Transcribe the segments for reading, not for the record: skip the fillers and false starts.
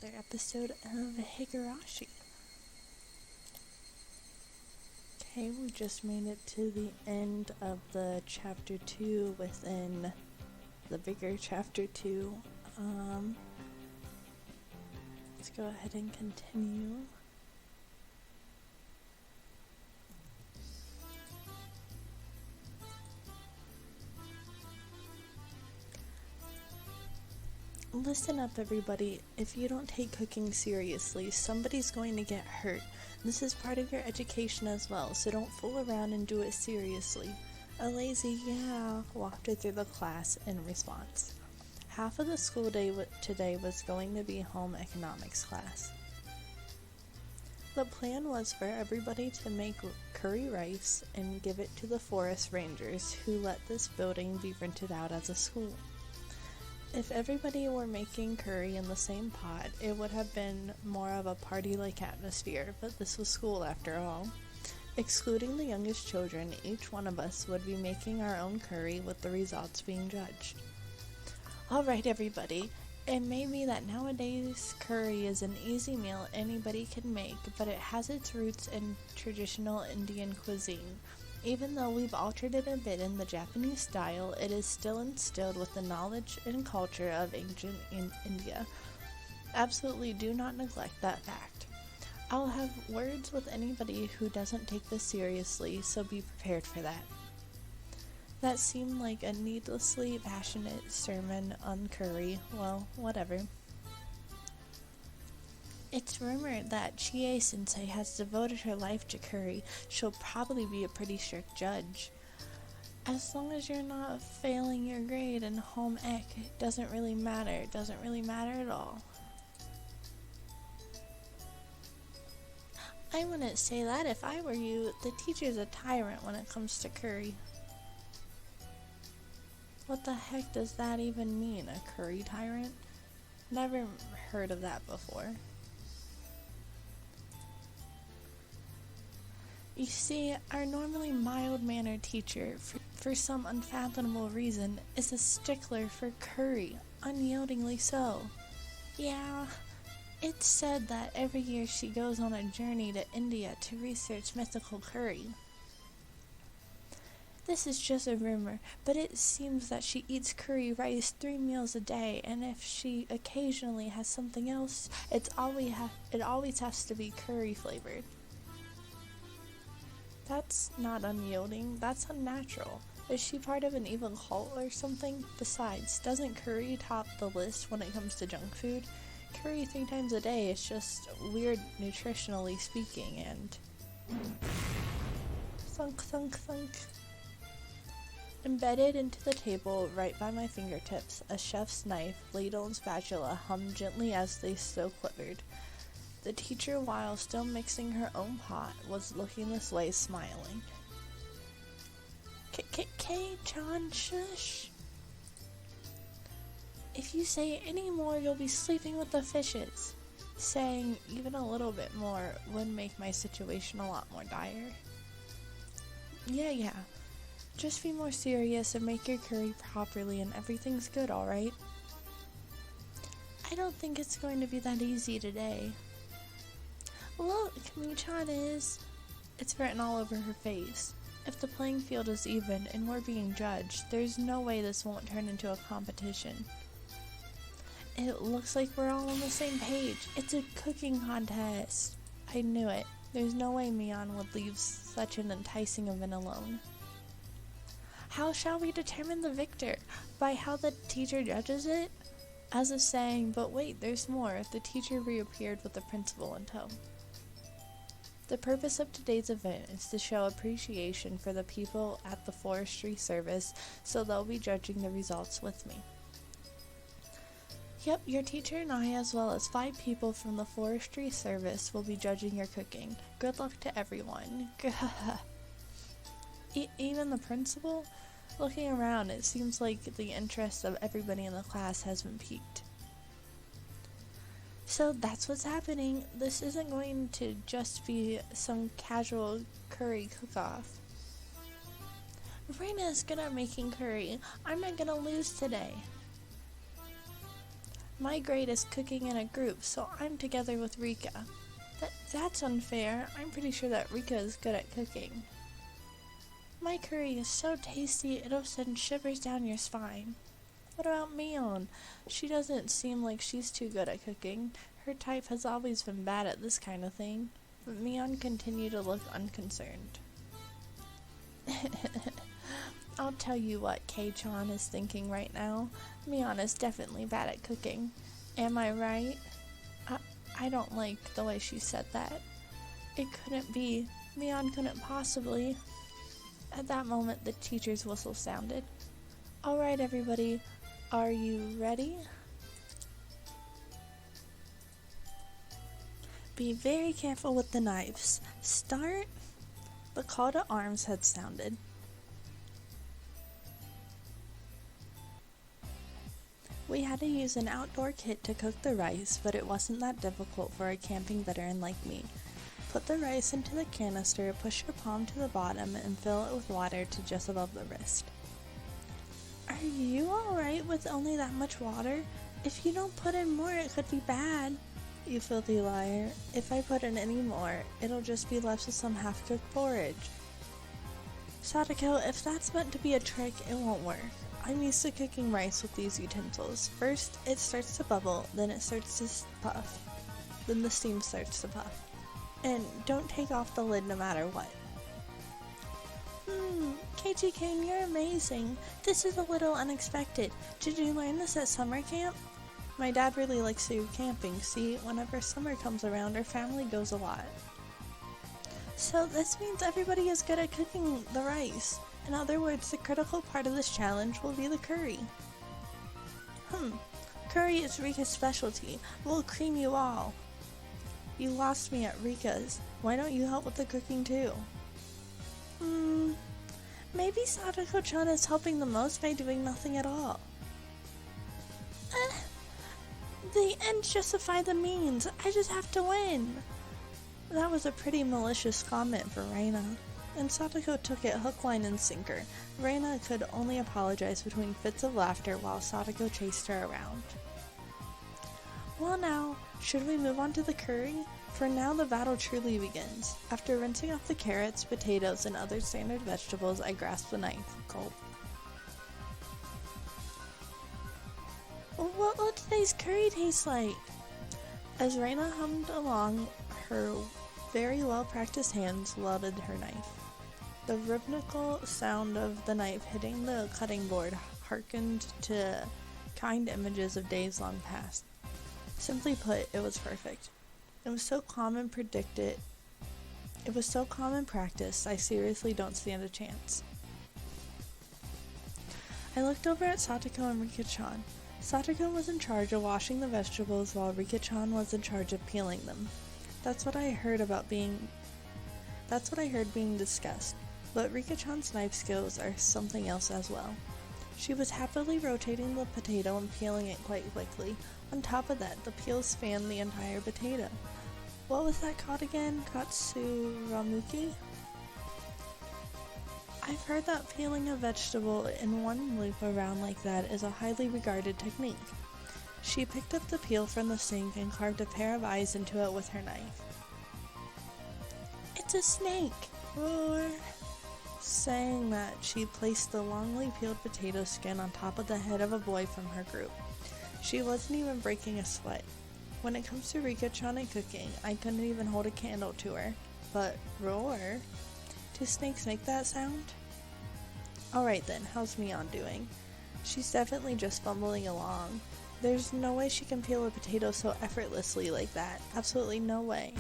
another episode of Higurashi. Okay, we just made it to the end of the chapter 2 within the bigger chapter 2. Let's go ahead and continue. Listen up, everybody. If you don't take cooking seriously, somebody's going to get hurt. This is part of your education as well, so don't fool around and do it seriously. A lazy yeah wafted through the class in response. Half of the school day today was going to be home economics class. The plan was for everybody to make curry rice and give it to the forest rangers who let this building be rented out as a school. If everybody were making curry in the same pot, it would have been more of a party-like atmosphere, but this was school after all. Excluding the youngest children, each one of us would be making our own curry with the results being judged. Alright everybody, it may be that nowadays curry is an easy meal anybody can make, but it has its roots in traditional Indian cuisine. Even though we've altered it a bit in the Japanese style, it is still instilled with the knowledge and culture of ancient India. Absolutely do not neglect that fact. I'll have words with anybody who doesn't take this seriously, so be prepared for that. That seemed like a needlessly passionate sermon on curry. Well, whatever. It's rumored that Chie-sensei has devoted her life to curry. She'll probably be a pretty strict judge. As long as you're not failing your grade in home ec, it doesn't really matter. It doesn't really matter at all. I wouldn't say that if I were you. The teacher's a tyrant when it comes to curry. What the heck does that even mean, a curry tyrant? Never heard of that before. You see, our normally mild-mannered teacher, for some unfathomable reason, is a stickler for curry, unyieldingly so. Yeah, it's said that every year she goes on a journey to India to research mythical curry. This is just a rumor, but it seems that she eats curry rice 3 meals a day, and if she occasionally has something else, it always has to be curry-flavored. That's not unyielding, that's unnatural. Is she part of an evil cult or something? Besides, doesn't curry top the list when it comes to junk food? Curry 3 times a day is just weird nutritionally speaking, and... Thunk, thunk, thunk. Embedded into the table right by my fingertips, a chef's knife, ladle, and spatula hummed gently as they still quivered. The teacher, while still mixing her own pot, was looking this way, smiling. K-Chan, shush! If you say any more, you'll be sleeping with the fishes. Saying even a little bit more would make my situation a lot more dire. Yeah. Just be more serious and make your curry properly and everything's good, alright? I don't think it's going to be that easy today. Look, Michan is... It's written all over her face. If the playing field is even and we're being judged, there's no way this won't turn into a competition. It looks like we're all on the same page. It's a cooking contest. I knew it. There's no way Mian would leave such an enticing event alone. How shall we determine the victor? By how the teacher judges it? As if saying, but wait, there's more, the teacher reappeared with the principal in tow. The purpose of today's event is to show appreciation for the people at the forestry service, so they'll be judging the results with me. Yep, your teacher and I, as well as 5 people from the forestry service, will be judging your cooking. Good luck to everyone. Even the principal? Looking around, it seems like the interest of everybody in the class has been piqued. So that's what's happening. This isn't going to just be some casual curry cook-off. Reina's good at making curry. I'm not gonna lose today. My grade is cooking in a group, so I'm together with Rika. That's unfair. I'm pretty sure that Rika is good at cooking. My curry is so tasty it'll send shivers down your spine. What about Mion? She doesn't seem like she's too good at cooking. Her type has always been bad at this kind of thing. But Mion continued to look unconcerned. I'll tell you what Kei-chan is thinking right now. Mion is definitely bad at cooking. Am I right? I don't like the way she said that. It couldn't be. Mion couldn't possibly. At that moment, the teacher's whistle sounded. Alright, everybody. Are you ready? Be very careful with the knives. Start. The call to arms had sounded. We had to use an outdoor kit to cook the rice, but it wasn't that difficult for a camping veteran like me. Put the rice into the canister, push your palm to the bottom, and fill it with water to just above the wrist. Are you alright with only that much water? If you don't put in more, it could be bad. You filthy liar. If I put in any more, it'll just be left with some half-cooked porridge. Sadako, if that's meant to be a trick, it won't work. I'm used to cooking rice with these utensils. First, it starts to bubble, then it starts to puff. Then the steam starts to puff. And don't take off the lid no matter what. Keiichi-kun, you're amazing. This is a little unexpected. Did you learn this at summer camp? My dad really likes to go camping. See, whenever summer comes around, our family goes a lot. So this means everybody is good at cooking the rice. In other words, the critical part of this challenge will be the curry. Curry is Rika's specialty. We'll cream you all. You lost me at Rika's. Why don't you help with the cooking too? Maybe Sadako-chan is helping the most by doing nothing at all. The ends justify the means. I just have to win. That was a pretty malicious comment for Reina, and Sadako took it hook, line, and sinker. Reina could only apologize between fits of laughter while Sadako chased her around. Well now, should we move on to the curry? For now the battle truly begins. After rinsing off the carrots, potatoes, and other standard vegetables, I grasped the knife. Gulp. What will today's curry taste like? As Reina hummed along, her very well-practiced hands wielded her knife. The rhythmical sound of the knife hitting the cutting board harkened to kind images of days long past. Simply put, it was perfect. It was so calm and practiced, I seriously don't stand a chance. I looked over at Satoko and Rika-chan. Satoko was in charge of washing the vegetables while Rika-chan was in charge of peeling them. That's what I heard being discussed, but Rika-chan's knife skills are something else as well. She was happily rotating the potato and peeling it quite quickly. On top of that, the peels spanned the entire potato. What was that called again? Katsuramuki? I've heard that peeling a vegetable in one loop around like that is a highly regarded technique. She picked up the peel from the sink and carved a pair of eyes into it with her knife. It's a snake! Roar! Saying that, she placed the longly peeled potato skin on top of the head of a boy from her group. She wasn't even breaking a sweat. When it comes to Rika-chan and cooking, I couldn't even hold a candle to her. But roar? Do snakes make that sound? Alright then, how's Mion doing? She's definitely just fumbling along. There's no way she can peel a potato so effortlessly like that. Absolutely no way.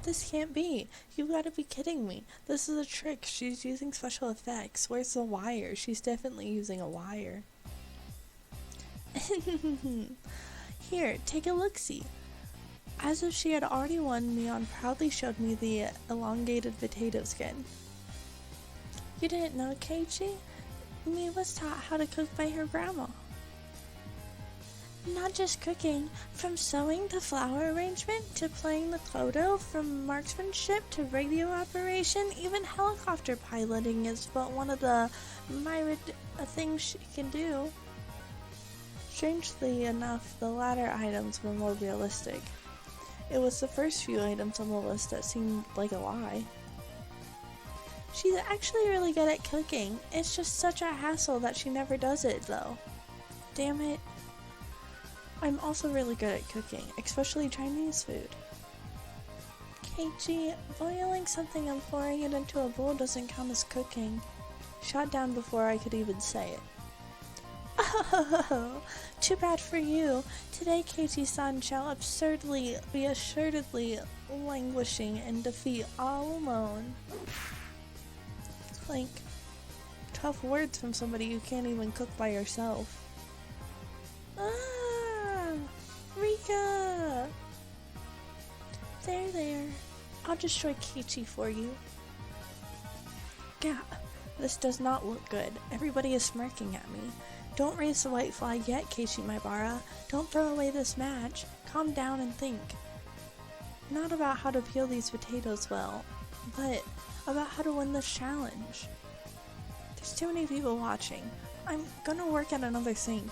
This can't be. You've got to be kidding me. This is a trick. She's using special effects. Where's the wire? She's definitely using a wire. Here, take a look-see. As if she had already won, Mion proudly showed me the elongated potato skin. You didn't know, Keiichi? Mi was taught how to cook by her grandma. Not just cooking, from sewing to flower arrangement, to playing the koto, from marksmanship to radio operation, even helicopter piloting is but one of the myriad things she can do. Strangely enough, the latter items were more realistic. It was the first few items on the list that seemed like a lie. She's actually really good at cooking. It's just such a hassle that she never does it, though. Damn it. I'm also really good at cooking, especially Chinese food. Keiichi, boiling something and pouring it into a bowl doesn't count as cooking. Shot down before I could even say it. Oh, too bad for you. Today Keiichi-san shall be assuredly languishing in defeat all alone. Clink. Tough words from somebody who can't even cook by herself. Ah! Rika! There. I'll destroy Keiichi for you. Gah! This does not look good. Everybody is smirking at me. Don't raise the white flag yet, Keiichi Maibara. Don't throw away this match. Calm down and think. Not about how to peel these potatoes well, but about how to win this challenge. There's too many people watching. I'm gonna work at another sink.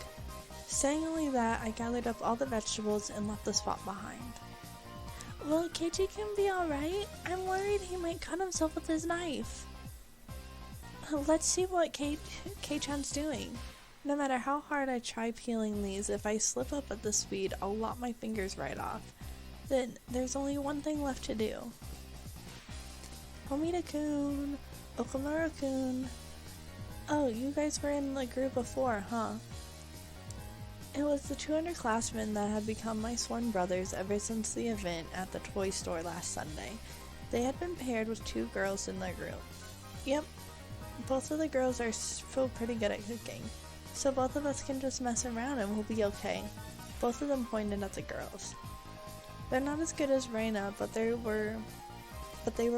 Saying only that, I gathered up all the vegetables and left the spot behind. Well, Keiichi can be alright. I'm worried he might cut himself with his knife. Let's see what Kei-chan's doing. No matter how hard I try peeling these, if I slip up at this speed, I'll lop my fingers right off. Then there's only one thing left to do. Omida-kun, Okamura-kun. Oh, you guys were in the group before, huh? It was the two underclassmen that had become my sworn brothers ever since the event at the toy store last Sunday. They had been paired with two girls in their group. Yep, both of the girls are still pretty good at cooking, so both of us can just mess around and we'll be okay. Both of them pointed at the girls. They're not as good as Reina, but they were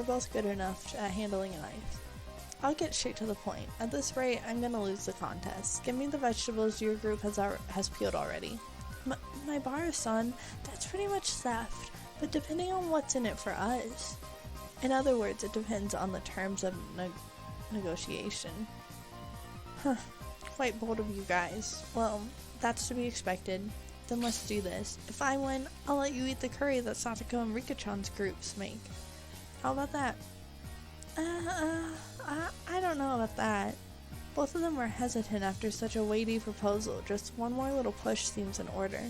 both good enough at handling a knife. I'll get straight to the point. At this rate, I'm gonna lose the contest. Give me the vegetables your group has peeled already. Maibara-san, that's pretty much theft, but depending on what's in it for us. In other words, it depends on the terms of negotiation. Huh. Quite bold of you guys. Well, that's to be expected. Then let's do this. If I win, I'll let you eat the curry that Satoko and Rika-chan's groups make. How about that? I don't know about that. Both of them were hesitant after such a weighty proposal. Just one more little push seems in order.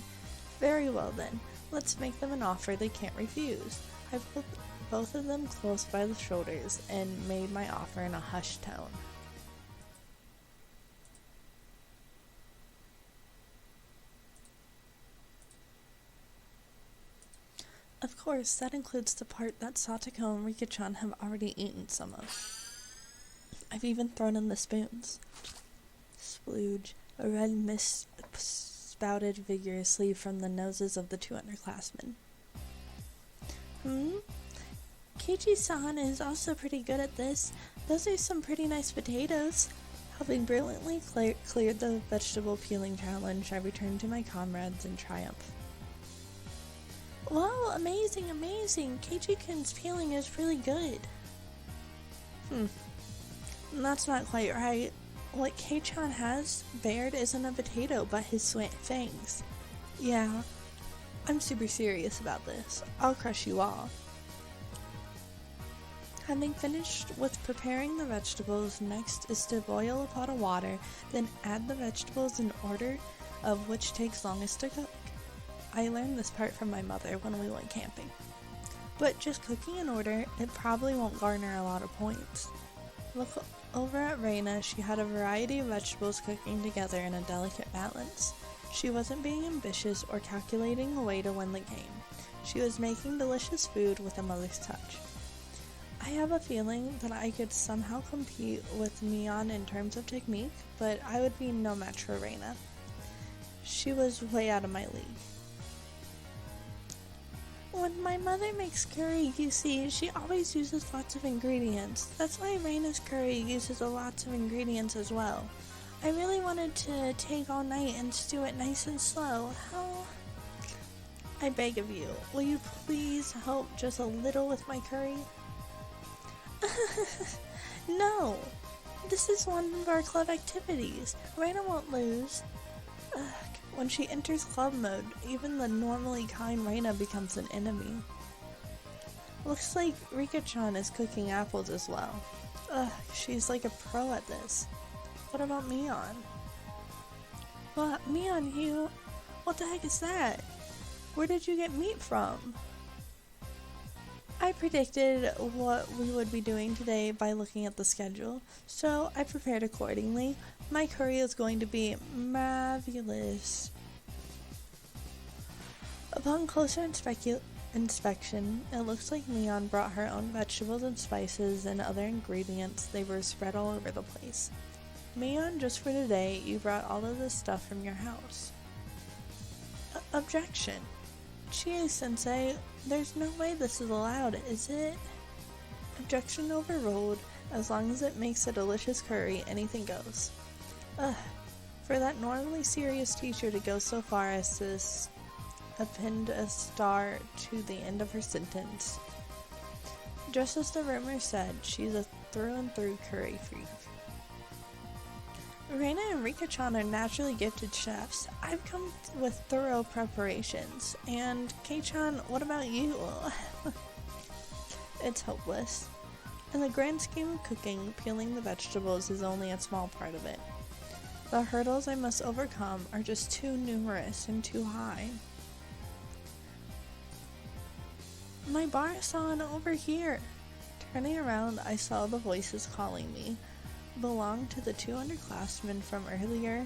Very well then. Let's make them an offer they can't refuse. I pulled both of them close by the shoulders and made my offer in a hushed tone. Of course, that includes the part that Satoko and Rika-chan have already eaten some of. I've even thrown in the spoons. Splooge. A red mist spouted vigorously from the noses of the two underclassmen. Keiichi-san is also pretty good at this. Those are some pretty nice potatoes. Having brilliantly cleared the vegetable peeling challenge, I returned to my comrades in triumph. Wow, amazing! Keiichi-kun's peeling is really good. That's not quite right. What Kei-chan has bared isn't a potato, but his fangs. Yeah, I'm super serious about this. I'll crush you all. Having finished with preparing the vegetables, next is to boil a pot of water, then add the vegetables in order of which takes longest to cook. I learned this part from my mother when we went camping. But just cooking in order, it probably won't garner a lot of points. Look over at Reina, she had a variety of vegetables cooking together in a delicate balance. She wasn't being ambitious or calculating a way to win the game. She was making delicious food with a mother's touch. I have a feeling that I could somehow compete with Mion in terms of technique, but I would be no match for Reina. She was way out of my league. When my mother makes curry, you see, she always uses lots of ingredients. That's why Reina's curry uses lots of ingredients as well. I really wanted to take all night and stew it nice and slow. How? I beg of you, will you please help just a little with my curry? No! This is one of our club activities. Reina won't lose. Ugh. When she enters club mode, even the normally kind Reina becomes an enemy. Looks like Rika-chan is cooking apples as well. Ugh, she's like a pro at this. What about Mion? What? Mion, what the heck is that? Where did you get meat from? I predicted what we would be doing today by looking at the schedule, so I prepared accordingly. My curry is going to be marvelous. Upon closer inspection, it looks like Leon brought her own vegetables and spices and other ingredients. They were spread all over the place. Mion, just for today, you brought all of this stuff from your house. Objection. Chie-sensei, there's no way this is allowed, is it? Objection overruled. As long as it makes a delicious curry, anything goes. Ugh. For that normally serious teacher to go so far as to append a star to the end of her sentence. Just as the rumor said, she's a through and through curry freak. Reina and Rika-chan are naturally gifted chefs. I've come with thorough preparations. And Kei-chan, what about you? It's hopeless. In the grand scheme of cooking, peeling the vegetables is only a small part of it. The hurdles I must overcome are just too numerous and too high. My bar-san over here! Turning around, I saw the voices calling me. Belonged to the two underclassmen from earlier,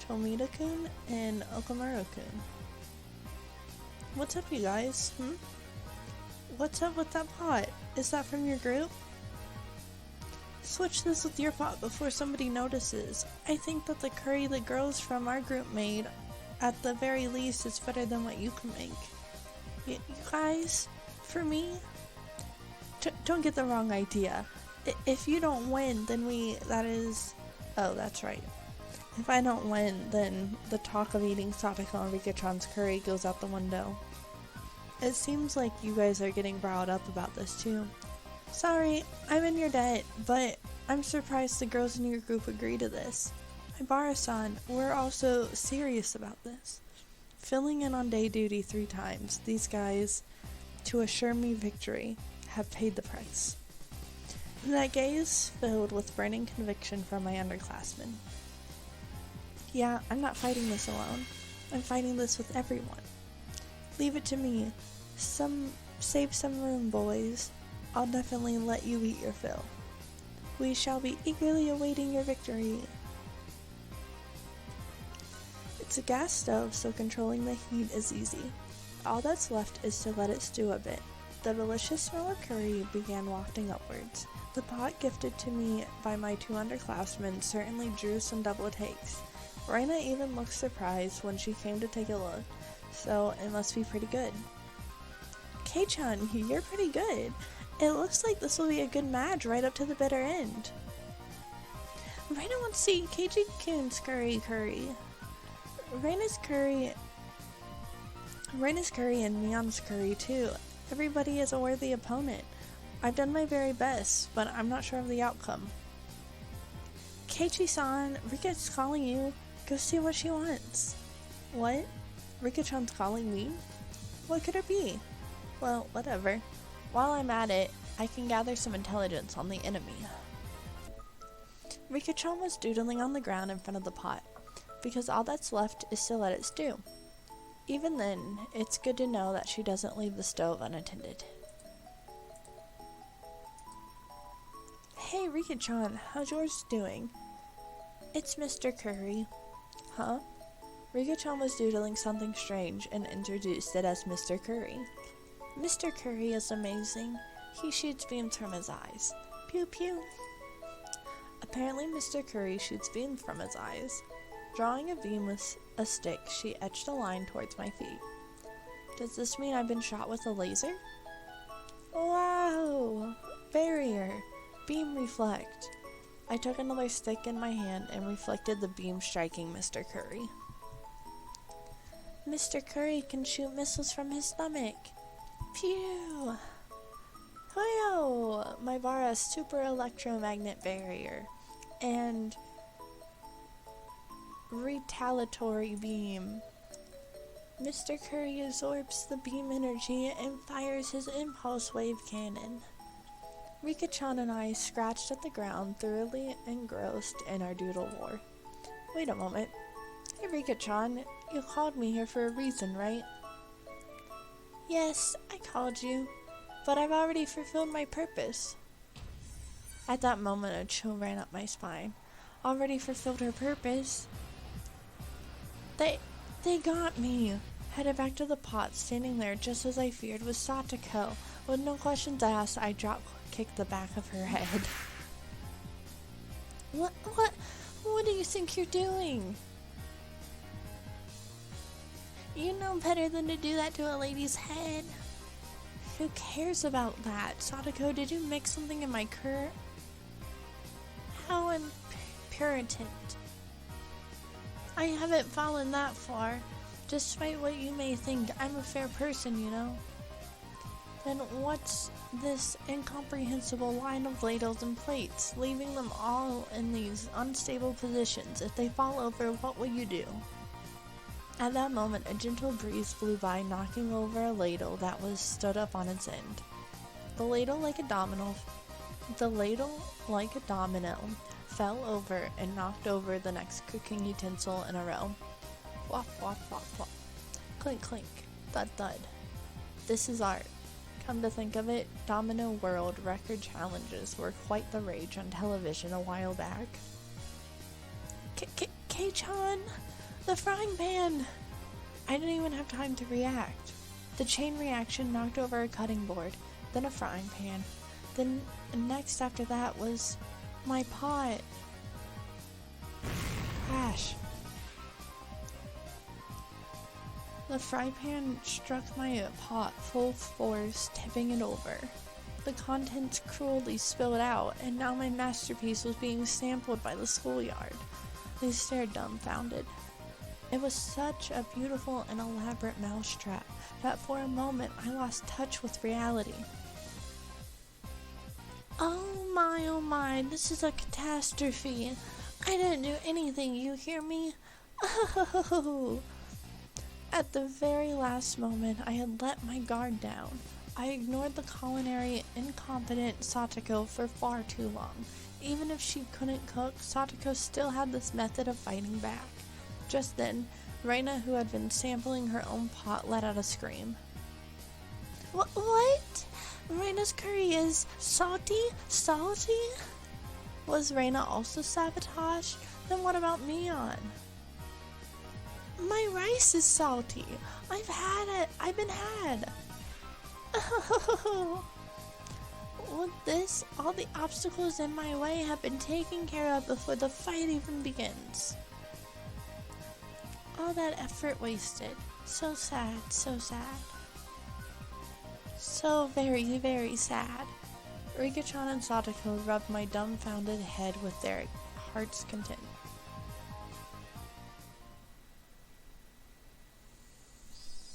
Tomita-kun and Okamura-kun. What's up, you guys? What's up with that pot? Is that from your group? Switch this with your pot before somebody notices. I think that the curry the girls from our group made, at the very least, is better than what you can make. You guys, for me, don't get the wrong idea. If you don't win, then oh, that's right. If I don't win, then the talk of eating Satoko and Rika-chan's curry goes out the window. It seems like you guys are getting riled up about this too. Sorry, I'm in your debt, but I'm surprised the girls in your group agree to this. Ibara-san, we're also serious about this. Filling in on day duty 3 times, these guys, to assure me victory, have paid the price. That gaze filled with burning conviction from my underclassmen. Yeah, I'm not fighting this alone. I'm fighting this with everyone. Leave it to me. Save some room, boys. I'll definitely let you eat your fill. We shall be eagerly awaiting your victory. It's a gas stove, so controlling the heat is easy. All that's left is to let it stew a bit. The delicious smell of curry began wafting upwards. The pot gifted to me by my 2 underclassmen certainly drew some double takes. Reina even looked surprised when she came to take a look, so it must be pretty good. Kei-chan, you're pretty good. It looks like this will be a good match right up to the bitter end. Reina wants to see Keiji-kun's curry. Reina's curry and Mion's curry too. Everybody is a worthy opponent. I've done my very best, but I'm not sure of the outcome. Keiichi-san, Rika's calling you. Go see what she wants. What? Rika-chan's calling me? What could it be? Well, whatever. While I'm at it, I can gather some intelligence on the enemy. Rika-chan was doodling on the ground in front of the pot, because all that's left is to let it stew. Even then, it's good to know that she doesn't leave the stove unattended. Hey Rika-chan, how's yours doing? It's Mr. Curry. Huh? Rika-chan was doodling something strange and introduced it as Mr. Curry. Mr. Curry is amazing. He shoots beams from his eyes. Pew pew. Apparently Mr. Curry shoots beams from his eyes. Drawing a beam with a stick, she etched a line towards my feet. Does this mean I've been shot with a laser? Wow! Barrier! Beam reflect. I took another stick in my hand and reflected the beam striking Mr. Curry. Mr. Curry can shoot missiles from his stomach. Phew! Hoyo! My bar has super electromagnet barrier. And retaliatory beam. Mr. Curry absorbs the beam energy and fires his impulse wave cannon. Rika-chan and I scratched at the ground, thoroughly engrossed in our doodle war. Wait a moment. Hey Rika-chan, you called me here for a reason, right? Yes, I called you, but I've already fulfilled my purpose. At that moment, a chill ran up my spine. Already fulfilled her purpose? They got me. Headed back to the pot, standing there just as I feared was Satoko. With no questions asked, I drop-kicked the back of her head. What do you think you're doing? You know better than to do that to a lady's head. Who cares about that? Satoko, did you mix something in my curd? How impuritant. I haven't fallen that far. Despite what you may think, I'm a fair person, you know. Then what's this incomprehensible line of ladles and plates, leaving them all in these unstable positions? If they fall over, what will you do? At that moment, a gentle breeze blew by, knocking over a ladle that was stood up on its end. The ladle, like a domino, fell over and knocked over the next cooking utensil in a row. Wop, wop, wop, wop. Clink, clink. Thud, thud. This is art. Come to think of it, Domino World record challenges were quite the rage on television a while back. K-chan! The frying pan! I didn't even have time to react. The chain reaction knocked over a cutting board, then a frying pan. Then next after that was my pot. Crash. The fry pan struck my pot full force, tipping it over. The contents cruelly spilled out, and now my masterpiece was being sampled by the schoolyard. They stared dumbfounded. It was such a beautiful and elaborate mousetrap that for a moment I lost touch with reality. Oh my, this is a catastrophe. I didn't do anything, you hear me? Oh. At the very last moment, I had let my guard down. I ignored the culinary incompetent Satoko for far too long. Even if she couldn't cook, Satoko still had this method of fighting back. Just then, Reina, who had been sampling her own pot, let out a scream. What? Reina's curry is salty? Salty? Was Reina also sabotaged? Then what about Mion? My rice is salty. I've had it. I've been had. Oh. With this, all the obstacles in my way have been taken care of before the fight even begins. All that effort wasted. So sad, so sad. So very, very sad. Rika-chan and Satoko rubbed my dumbfounded head with their heart's content.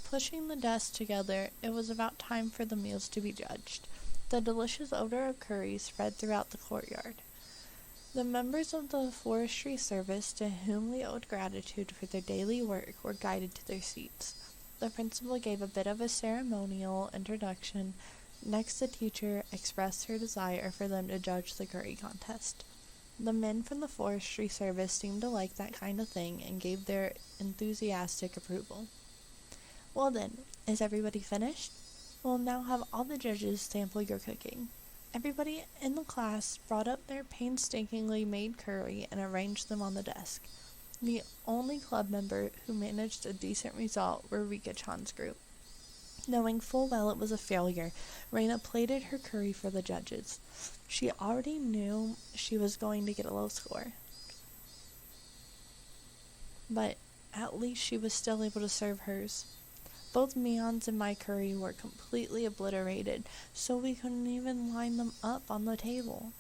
Pushing the desks together, it was about time for the meals to be judged. The delicious odor of curry spread throughout the courtyard. The members of the forestry service, to whom we owed gratitude for their daily work, were guided to their seats. The principal gave a bit of a ceremonial introduction. Next, the teacher expressed her desire for them to judge the curry contest. The men from the forestry service seemed to like that kind of thing and gave their enthusiastic approval. Well then, is everybody finished? We'll now have all the judges sample your cooking. Everybody in the class brought up their painstakingly made curry and arranged them on the desk. The only club member who managed a decent result were Rika-chan's group. Knowing full well it was a failure, Reina plated her curry for the judges. She already knew she was going to get a low score. But at least she was still able to serve hers. Both Mion's and my curry were completely obliterated, so we couldn't even line them up on the table.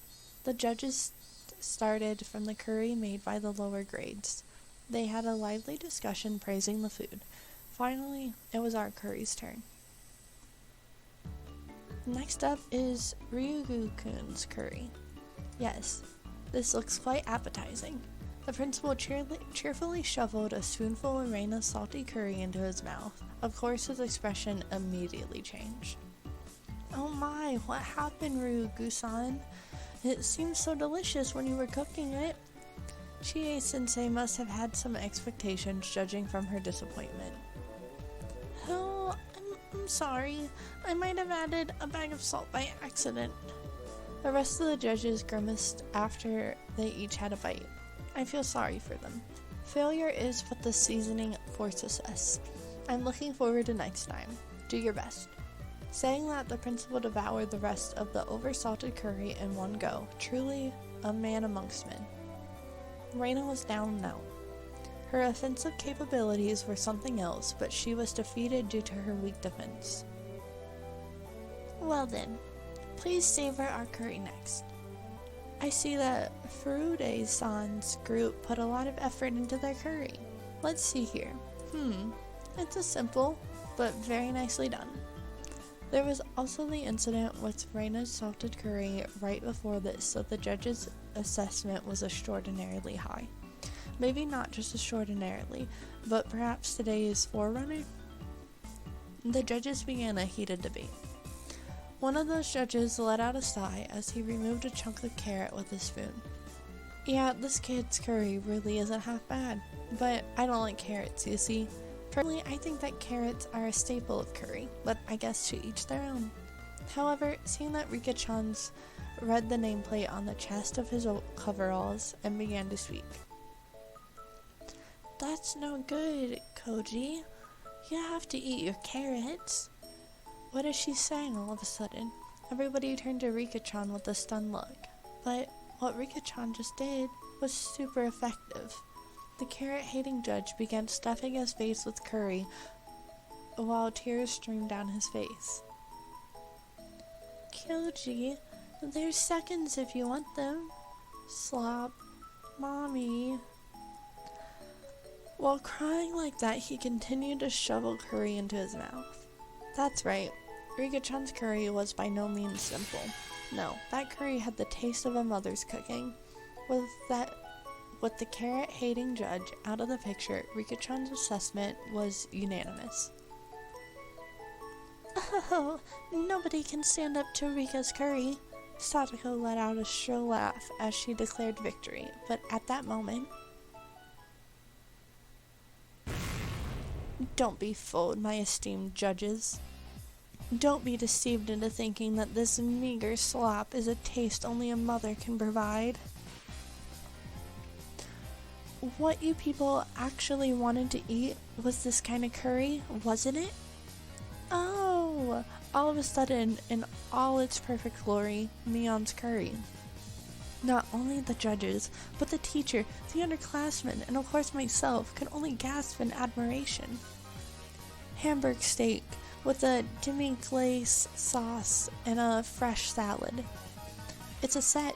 The judges started from the curry made by the lower grades. They had a lively discussion praising the food. Finally, it was our curry's turn. Next up is Ryugu-kun's curry. Yes, this looks quite appetizing. The principal cheerfully shoveled a spoonful of Reina's salty curry into his mouth. Of course, his expression immediately changed. "Oh my, what happened, Ryugu-san? It seemed so delicious when you were cooking it." Chie-sensei must have had some expectations, judging from her disappointment. "Oh, I'm sorry. I might have added a bag of salt by accident." The rest of the judges grimaced after they each had a bite. I feel sorry for them. Failure is what the seasoning forces us. I'm looking forward to next time. Do your best. Saying that, the principal devoured the rest of the oversalted curry in one go. Truly a man amongst men. Reina was down and out. Her offensive capabilities were something else, but she was defeated due to her weak defense. "Well then, please savor our curry next. I see that Furude-san's group put a lot of effort into their curry. Let's see here. It's a simple, but very nicely done." There was also the incident with Reina's salted curry right before this, so the judge's assessment was extraordinarily high. Maybe not just extraordinarily, but perhaps today's forerunner? The judges began a heated debate. One of those judges let out a sigh as he removed a chunk of carrot with a spoon. "Yeah, this kid's curry really isn't half bad, but I don't like carrots, you see. Personally, I think that carrots are a staple of curry, but I guess to each their own." However, seeing that Rika-chan's read the nameplate on the chest of his coveralls and began to speak. "That's no good, Koji. You have to eat your carrots." What is she saying all of a sudden? Everybody turned to Rika-chan with a stunned look. But what Rika-chan just did was super effective. The carrot-hating judge began stuffing his face with curry while tears streamed down his face. "Koji, there's seconds if you want them." "Slop. Mommy." While crying like that, he continued to shovel curry into his mouth. That's right, Rika-chan's curry was by no means simple. No, that curry had the taste of a mother's cooking. With the carrot-hating judge out of the picture, Rika-chan's assessment was unanimous. "Oh, nobody can stand up to Rika's curry." Satoko let out a shrill laugh as she declared victory, but at that moment... Don't be fooled, my esteemed judges. Don't be deceived into thinking that this meager slop is a taste only a mother can provide. What you people actually wanted to eat was this kind of curry, wasn't it? Oh, all of a sudden, in all its perfect glory, Mion's curry. Not only the judges, but the teacher, the underclassmen, and of course myself could only gasp in admiration. Hamburg steak with a demi-glace sauce and a fresh salad. It's a set.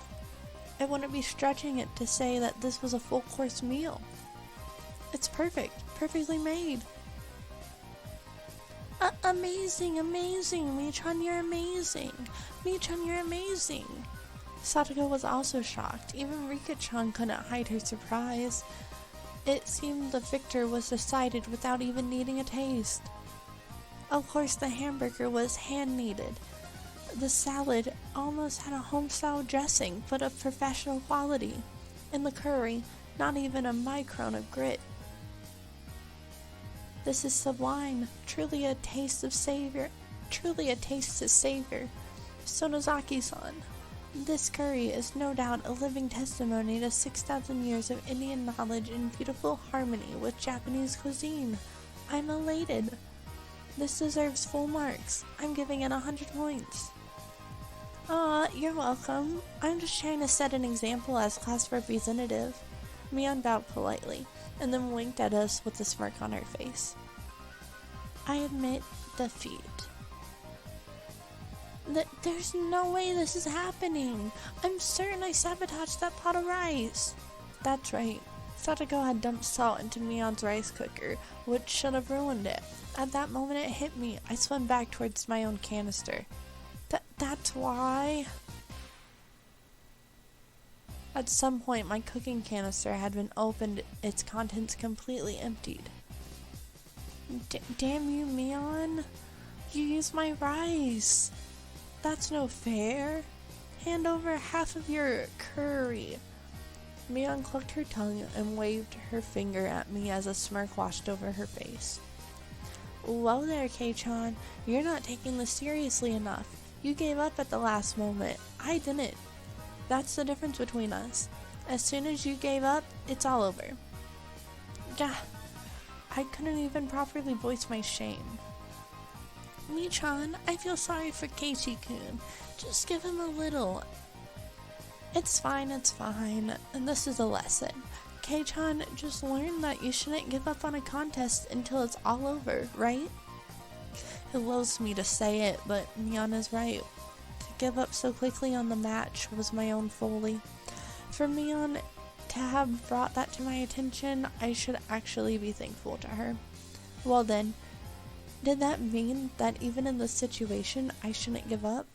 I wouldn't be stretching it to say that this was a full-course meal. It's perfect, perfectly made. Amazing, amazing, Mii-chan, you're amazing. Mii-chan, you're amazing. Satoko was also shocked. Even Rika-chan couldn't hide her surprise. It seemed the victor was decided without even needing a taste. Of course, the hamburger was hand-kneaded. The salad almost had a home-style dressing, but of professional quality. And the curry, not even a micron of grit. This is sublime, truly a taste to savor. Sonozaki-san, this curry is no doubt a living testimony to 6,000 years of Indian knowledge in beautiful harmony with Japanese cuisine. I'm elated. This deserves full marks. I'm giving it 100 points. You're welcome. I'm just trying to set an example as class representative. Mion bowed politely, and then winked at us with a smirk on her face. I admit defeat. There's no way this is happening. I'm certain I sabotaged that pot of rice. That's right. Satoko had dumped salt into Mion's rice cooker, which should have ruined it. At that moment it hit me. I swam back towards my own canister. That's why... At some point, my cooking canister had been opened, its contents completely emptied. Damn you, Mion! You used my rice! That's no fair! Hand over half of your curry! Mion clucked her tongue and waved her finger at me as a smirk washed over her face. Well there, Kei-chan, you're not taking this seriously enough. You gave up at the last moment. I didn't. That's the difference between us. As soon as you gave up, it's all over. Gah! I couldn't even properly voice my shame. Mi-chan, I feel sorry for Keiichi-kun. Just give him a little. It's fine, and this is a lesson. Kei-chan, just learn that you shouldn't give up on a contest until it's all over, right? It loathes me to say it, but Mion is right. To give up so quickly on the match was my own folly. For Mion to have brought that to my attention, I should actually be thankful to her. Well then, did that mean that even in this situation, I shouldn't give up?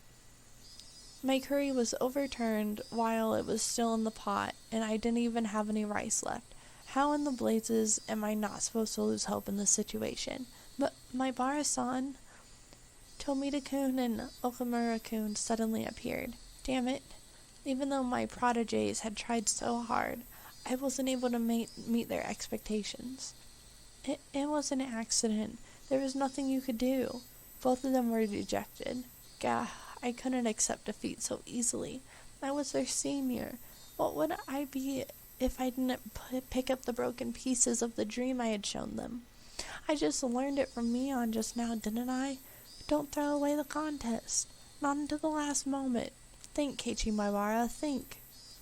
My curry was overturned while it was still in the pot, and I didn't even have any rice left. How in the blazes am I not supposed to lose hope in this situation? But my Bara-san, Tomita-kun and Okamura-kun suddenly appeared. Damn it. Even though my protégés had tried so hard, I wasn't able to meet their expectations. It was an accident. There was nothing you could do. Both of them were dejected. Gah, I couldn't accept defeat so easily. I was their senior. What would I be if I didn't pick up the broken pieces of the dream I had shown them? I just learned it from Mion just now, didn't I? Don't throw away the contest. Not until the last moment. Think, Keiichi Maibara, think.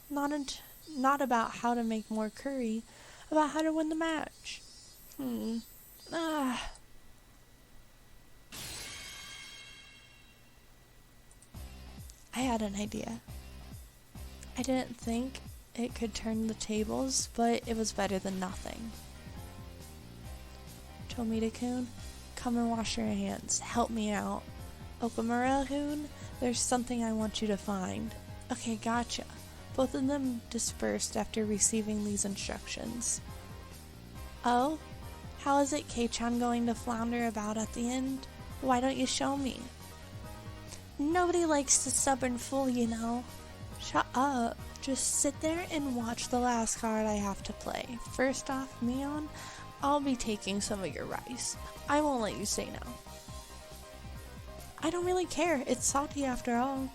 Not about how to make more curry, about how to win the match. I had an idea. I didn't think it could turn the tables, but it was better than nothing. Tomita-kun, come and wash your hands. Help me out. Okamura-kun, there's something I want you to find. Okay, gotcha. Both of them dispersed after receiving these instructions. Oh? How is it Kei-chan going to flounder about at the end? Why don't you show me? Nobody likes the stubborn fool, you know. Shut up. Just sit there and watch the last card I have to play. First off, Mion, I'll be taking some of your rice. I won't let you say no. I don't really care. It's salty after all.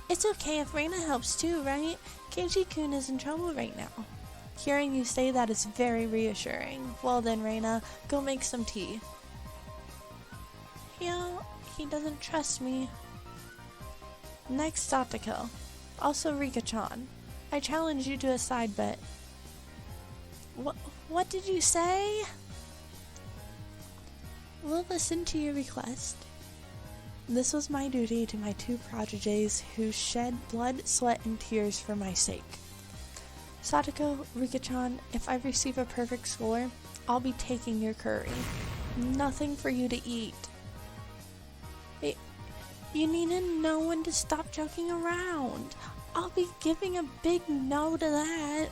It's okay if Reina helps too, right? Keiichi-kun is in trouble right now. Hearing you say that is very reassuring. Well then, Reina, go make some tea. He doesn't trust me. Next, Satoko. Also Rika-chan. I challenge you to a side bet. What did you say? We'll listen to your request. This was my duty to my two protégés who shed blood, sweat, and tears for my sake. Satoko, Rika-chan, if I receive a perfect score, I'll be taking your curry. Nothing for you to eat. You need to know when to stop joking around. I'll be giving a big no to that.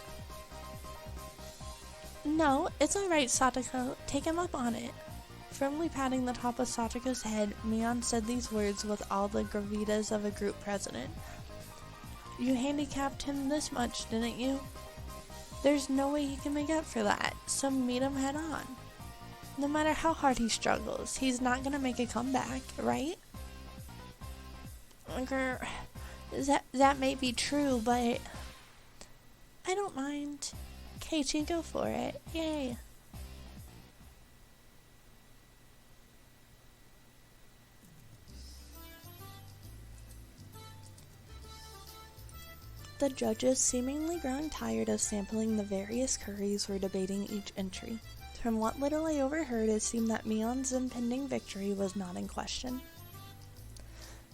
No, it's alright, Satoko. Take him up on it. Firmly patting the top of Satoko's head, Mion said these words with all the gravitas of a group president. You handicapped him this much, didn't you? There's no way he can make up for that, so meet him head on. No matter how hard he struggles, he's not gonna make a comeback, right? That may be true, but I don't mind. Keiichi, go for it. Yay. The judges, seemingly growing tired of sampling the various curries, were debating each entry. From what little I overheard, it seemed that Mion's impending victory was not in question.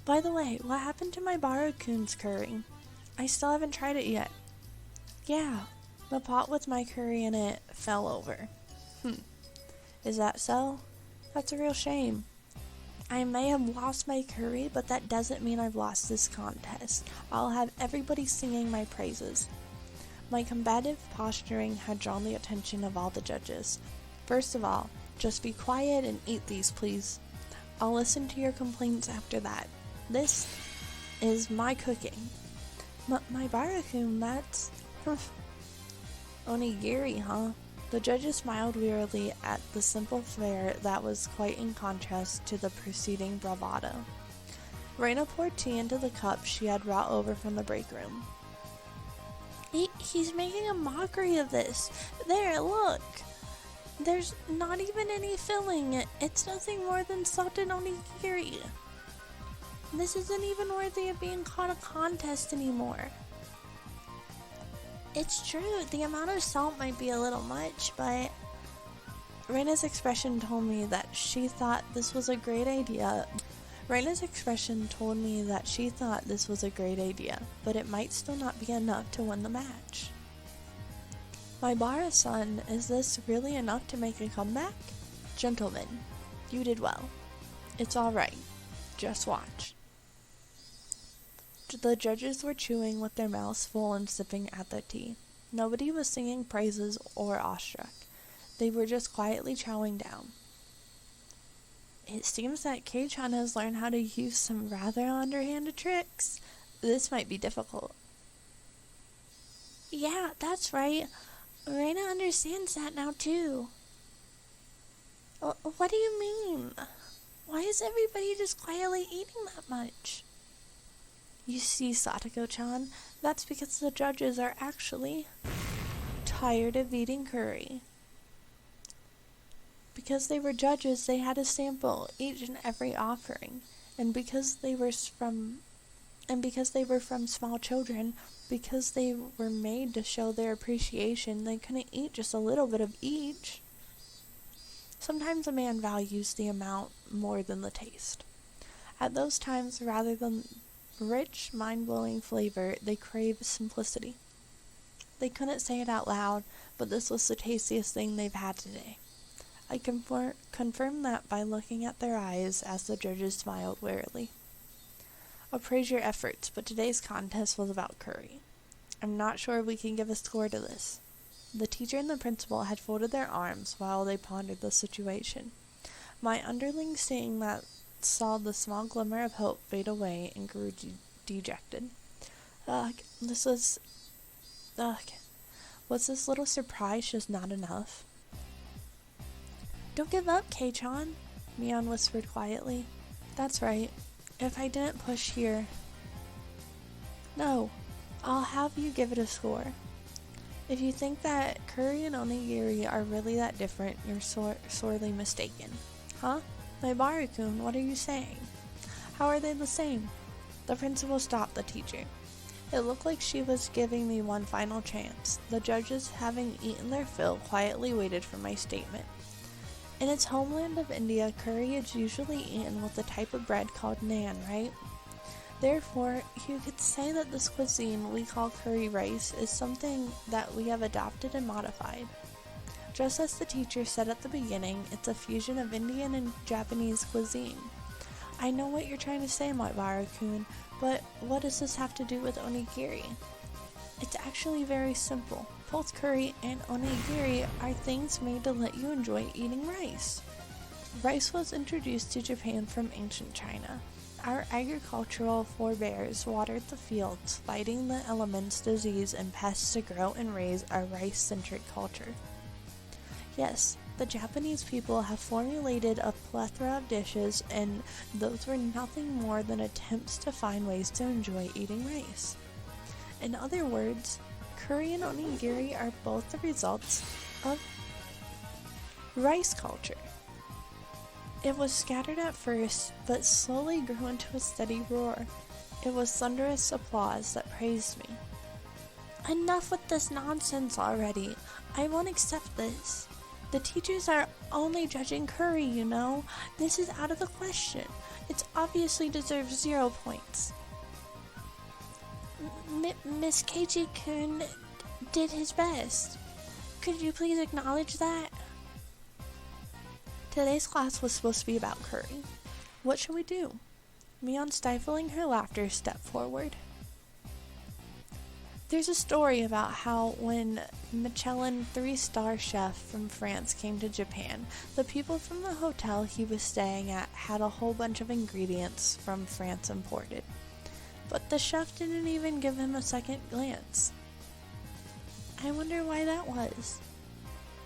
By the way, what happened to my Bara-kun's curry? I still haven't tried it yet. Yeah, the pot with my curry in it fell over. Is that so? That's a real shame. I may have lost my curry, but that doesn't mean I've lost this contest. I'll have everybody singing my praises. My combative posturing had drawn the attention of all the judges. First of all, just be quiet and eat these, please. I'll listen to your complaints after that. This is my cooking. My Barakun, that's... Onigiri, huh? The judges smiled wearily at the simple fare that was quite in contrast to the preceding bravado. Reina poured tea into the cup she had brought over from the break room. He's making a mockery of this. There, look! There's not even any filling. It's nothing more than salted onigiri. This isn't even worthy of being called a contest anymore. It's true, the amount of salt might be a little much, but... Reina's expression told me that she thought this was a great idea. Reina's expression told me that she thought this was a great idea, but it might still not be enough to win the match. My Bara-san, is this really enough to make a comeback? Gentlemen, you did well. It's alright. Just watch. The judges were chewing with their mouths full and sipping at their tea. Nobody was singing praises or awestruck. They were just quietly chowing down. It seems that Kei-chan has learned how to use some rather underhanded tricks. This might be difficult. Yeah, that's right. Reina understands that now too. What do you mean? Why is everybody just quietly eating that much? You see, Satoko-chan, that's because the judges are actually tired of eating curry. Because they were judges, they had to sample each and every offering, and because they were from small children, because they were made to show their appreciation, they couldn't eat just a little bit of each. Sometimes a man values the amount more than the taste. At those times, rather than rich, mind-blowing flavor, they crave simplicity. They couldn't say it out loud, but this was the tastiest thing they've had today. I confirmed that by looking at their eyes as the judges smiled wearily. Appraise your efforts, but today's contest was about curry. I'm not sure we can give a score to this. The teacher and the principal had folded their arms while they pondered the situation. My underling, seeing that, saw the small glimmer of hope fade away and grew dejected. Was this little surprise just not enough? Don't give up, Kei-chan, Mion whispered quietly. That's right. If I didn't push here... No, I'll have you give it a score. If you think that curry and onigiri are really that different, you're sorely mistaken. Huh? My Barakun, what are you saying? How are they the same? The principal stopped the teacher. It looked like she was giving me one final chance. The judges, having eaten their fill, quietly waited for my statement. In its homeland of India, curry is usually eaten with a type of bread called naan, right? Therefore, you could say that this cuisine we call curry rice is something that we have adopted and modified. Just as the teacher said at the beginning, it's a fusion of Indian and Japanese cuisine. I know what you're trying to say, my Barakun, but what does this have to do with onigiri? It's actually very simple. Both curry and onigiri are things made to let you enjoy eating rice. Rice was introduced to Japan from ancient China. Our agricultural forebears watered the fields, fighting the elements, disease, and pests to grow and raise our rice-centric culture. Yes, the Japanese people have formulated a plethora of dishes, and those were nothing more than attempts to find ways to enjoy eating rice. In other words, curry and onigiri are both the results of rice culture. It was scattered at first, but slowly grew into a steady roar. It was thunderous applause that praised me. Enough with this nonsense already. I won't accept this. The teachers are only judging curry, you know. This is out of the question. It obviously deserves 0 points. Miss Keiichi-kun did his best. Could you please acknowledge that? Today's class was supposed to be about curry. What shall we do? Mion, stifling her laughter, stepped forward. There's a story about how when Michelin 3-star chef from France came to Japan, the people from the hotel he was staying at had a whole bunch of ingredients from France imported. But the chef didn't even give him a second glance. I wonder why that was.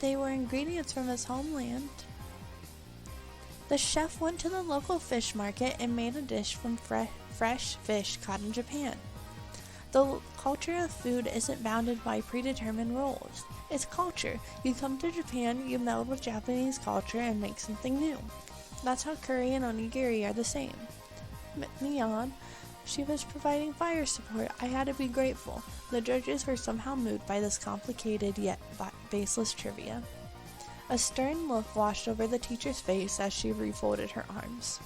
They were ingredients from his homeland. The chef went to the local fish market and made a dish from fresh fish caught in Japan. The culture of food isn't bounded by predetermined rules. It's culture. You come to Japan, you meld with Japanese culture and make something new. That's how curry and onigiri are the same. Mion, she was providing fire support. I had to be grateful. The judges were somehow moved by this complicated yet baseless trivia. A stern look washed over the teacher's face as she refolded her arms.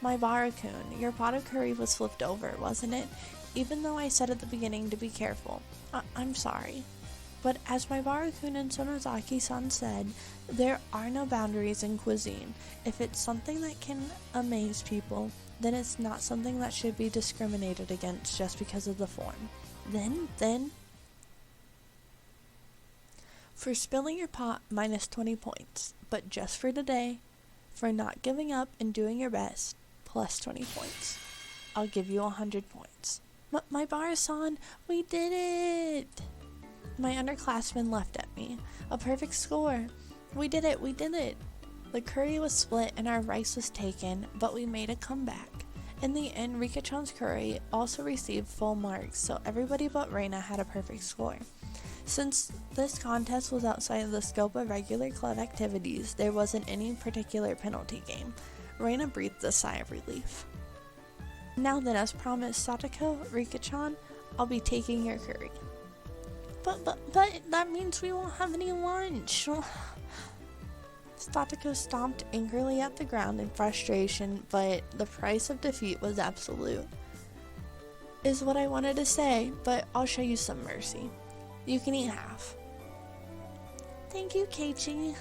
My Barakun, your pot of curry was flipped over, wasn't it? Even though I said at the beginning to be careful. I'm sorry. But as my Barakun and Sonozaki-san said, there are no boundaries in cuisine. If it's something that can amaze people, then it's not something that should be discriminated against just because of the form. Then... For spilling your pot, minus 20 points. But just for today, for not giving up and doing your best, plus 20 points. I'll give you 100 points. My Bara-san, we did it! My underclassmen laughed at me. A perfect score. We did it. The curry was split and our rice was taken, but we made a comeback. In the end, Rika-chan's curry also received full marks, so everybody but Reina had a perfect score. Since this contest was outside of the scope of regular club activities, there wasn't any particular penalty game. Reina breathed a sigh of relief. Now then, as promised, Satoko, Rika-chan, I'll be taking your curry. But that means we won't have any lunch. Satoko stomped angrily at the ground in frustration, but the price of defeat was absolute. Is what I wanted to say, but I'll show you some mercy. You can eat half. Thank you, Keiichi.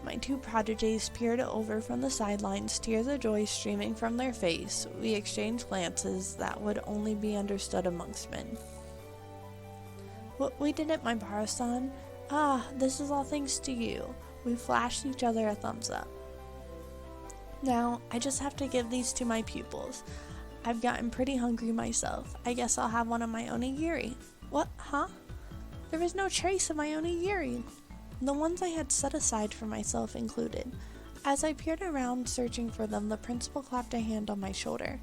My two prodigies peered over from the sidelines, tears of joy streaming from their face. We exchanged glances that would only be understood amongst men. We did it, my Bara-san. This is all thanks to you. We flashed each other a thumbs up. Now, I just have to give these to my pupils. I've gotten pretty hungry myself. I guess I'll have one of my onigiri. What? Huh? There was no trace of my onigiri. The ones I had set aside for myself included. As I peered around searching for them, the principal clapped a hand on my shoulder.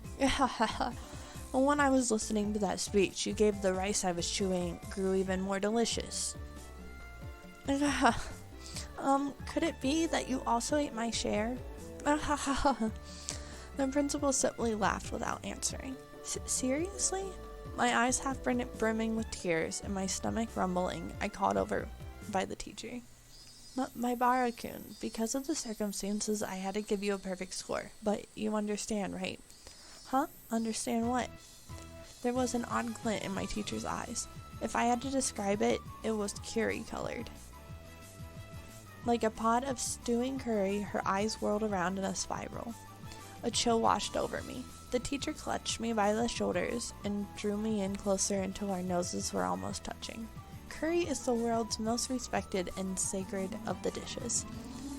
When I was listening to that speech, you gave the rice I was chewing grew even more delicious. Could it be that you also ate my share? The principal simply laughed without answering. Seriously? My eyes half brimming with tears and my stomach rumbling, I called over by the teacher. My Barakun, because of the circumstances, I had to give you a perfect score, but you understand, right? Huh? Understand what? There was an odd glint in my teacher's eyes. If I had to describe it, it was curry-colored. Like a pot of stewing curry, her eyes whirled around in a spiral. A chill washed over me. The teacher clutched me by the shoulders and drew me in closer until our noses were almost touching. Curry is the world's most respected and sacred of the dishes.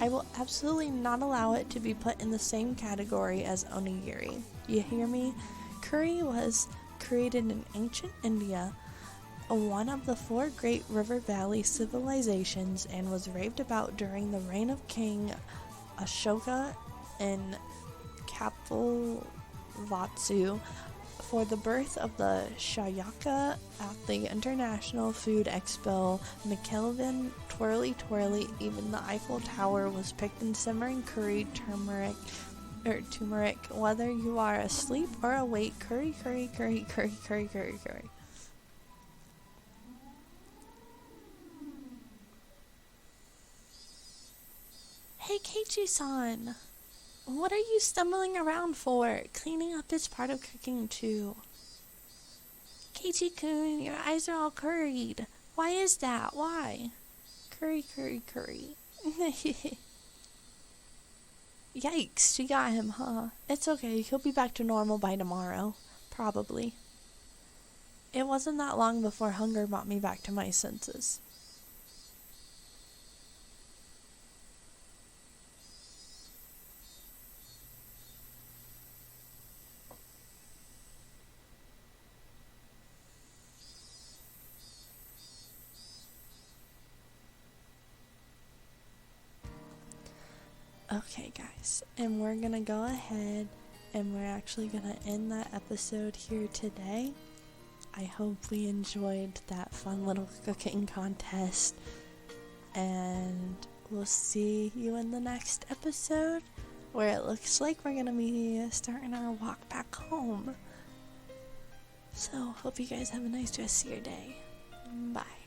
I will absolutely not allow it to be put in the same category as onigiri. You hear me? Curry was created in ancient India, one of the 4 great river valley civilizations, and was raved about during the reign of King Ashoka and Kapilavatthu for the birth of the Shayaka at the International Food Expo. McKelvin, twirly twirly, even the Eiffel Tower was picked in simmering curry, turmeric. Whether you are asleep or awake, curry. Hey, Keiichi-san! What are you stumbling around for? Cleaning up is part of cooking, too. Keiichi-kun, your eyes are all curried. Why is that? Why? Curry. Yikes, she got him, huh? It's okay, he'll be back to normal by tomorrow. Probably. It wasn't that long before hunger brought me back to my senses. Okay, guys, and we're gonna go ahead and we're actually gonna end that episode here today. I hope we enjoyed that fun little cooking contest, and we'll see you in the next episode where it looks like we're gonna be starting our walk back home. So, hope you guys have a nice rest of your day. Bye.